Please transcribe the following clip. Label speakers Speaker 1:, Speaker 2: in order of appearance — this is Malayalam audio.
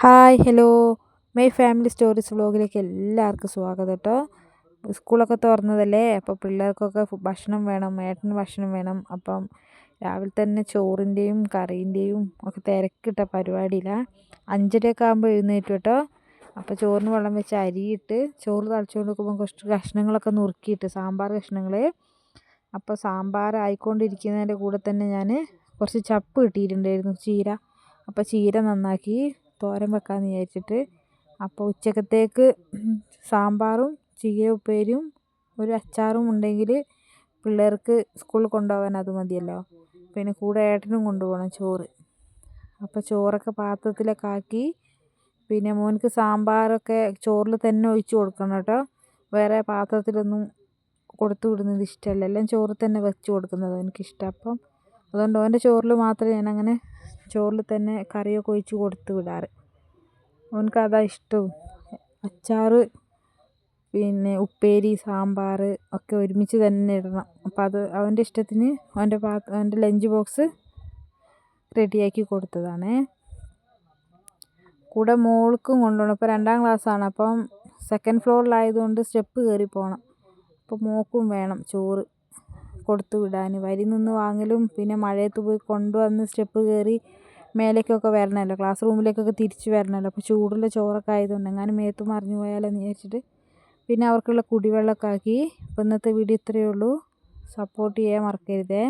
Speaker 1: Hi hello my family stories വ്ലോഗിലേക്ക് എല്ലാവർക്കും സ്വാഗതം കേട്ടോ. സ്കൂളൊക്കെ തുറന്നതല്ലേ, അപ്പോൾ പിള്ളേർക്കൊക്കെ ഭക്ഷണം വേണം, ഏട്ടന് ഭക്ഷണം വേണം. അപ്പം രാവിലെ തന്നെ ചോറിൻ്റെയും കറീൻ്റെയും ഒക്കെ തിരക്കിട്ട പരിപാടിയിലാണ്. 5:30 ആകുമ്പോൾ എഴുന്നേറ്റു കേട്ടോ. അപ്പോൾ ചോറിന് വെള്ളം വെച്ച് അരിയിട്ട് ചോറ് തളിച്ചുകൊണ്ട് നോക്കുമ്പോൾ കുറച്ച് കഷ്ണങ്ങളൊക്കെ നുറുക്കിയിട്ട് സാമ്പാർ കഷ്ണങ്ങൾ. അപ്പോൾ സാമ്പാർ ആയിക്കൊണ്ടിരിക്കുന്നതിൻ്റെ കൂടെ തന്നെ ഞാൻ കുറച്ച് ചപ്പ് കിട്ടിയിട്ടുണ്ടായിരുന്നു, ചീര. അപ്പോൾ ചീര നന്നാക്കി തോരൻ വെക്കാമെന്ന് വിചാരിച്ചിട്ട്. അപ്പോൾ ഉച്ചക്കത്തേക്ക് സാമ്പാറും ചീര ഉപ്പേരിയും ഒരു അച്ചാറും ഉണ്ടെങ്കിൽ പിള്ളേർക്ക് സ്കൂളിൽ കൊണ്ടുപോകാൻ അത് മതിയല്ലോ. പിന്നെ കൂടെ ഏട്ടനും കൊണ്ടുപോകണം ചോറ്. അപ്പോൾ ചോറൊക്കെ പാത്രത്തിലൊക്കെ ആക്കി, പിന്നെ മോനിക്ക് സാമ്പാറൊക്കെ ചോറിൽ തന്നെ ഒഴിച്ച് കൊടുക്കണം കേട്ടോ. വേറെ പാത്രത്തിലൊന്നും കൊടുത്തു വിടുന്നത് ഇഷ്ടമല്ല, എല്ലാം ചോറിൽ തന്നെ വെച്ച് കൊടുക്കുന്നത് എനിക്കിഷ്ടം. അപ്പം അതുകൊണ്ട് അവൻ്റെ ചോറിൽ മാത്രമേ ഞാനങ്ങനെ ചോറിൽ തന്നെ കറിയൊക്കെ ഒഴിച്ച് കൊടുത്ത് വിടാറ്. അവനക്ക് അതാ ഇഷ്ടവും. അച്ചാർ പിന്നെ ഉപ്പേരി സാമ്പാർ ഒക്കെ ഒരുമിച്ച് തന്നെ ഇടണം. അപ്പോൾ അത് അവൻ്റെ ഇഷ്ടത്തിന് അവൻ്റെ ലഞ്ച് ബോക്സ് റെഡിയാക്കി കൊടുത്തതാണേ. കൂടെ മോൾക്കും കൊണ്ടുപോകണം. ഇപ്പോൾ 2ാം ക്ലാസ്സാണ്. അപ്പം 2nd ഫ്ലോറിലായതുകൊണ്ട് സ്റ്റെപ്പ് കയറി പോകണം. അപ്പോൾ മോൾക്കും വേണം ചോറ് കൊടുത്തു വിടാൻ. വരി നിന്ന് വാങ്ങലും പിന്നെ മഴയത്ത് പോയി കൊണ്ടുവന്ന് സ്റ്റെപ്പ് കയറി മേലേക്കൊക്കെ വരണമല്ലോ, ക്ലാസ് റൂമിലേക്കൊക്കെ തിരിച്ച് വരണമല്ലോ. അപ്പോൾ ചൂടുള്ള ചോറൊക്കെ ആയതുകൊണ്ട് എങ്ങാനും മേത്ത് മറിഞ്ഞു പോയാലോ എന്ന് വിചാരിച്ചിട്ട് പിന്നെ അവർക്കുള്ള കുടിവെള്ളമൊക്കെ ആക്കി. അപ്പോൾ ഇന്നത്തെ വീഡിയോ ഇത്രയേ ഉള്ളൂ. സപ്പോർട്ട് ചെയ്യാൻ മറക്കരുതേ.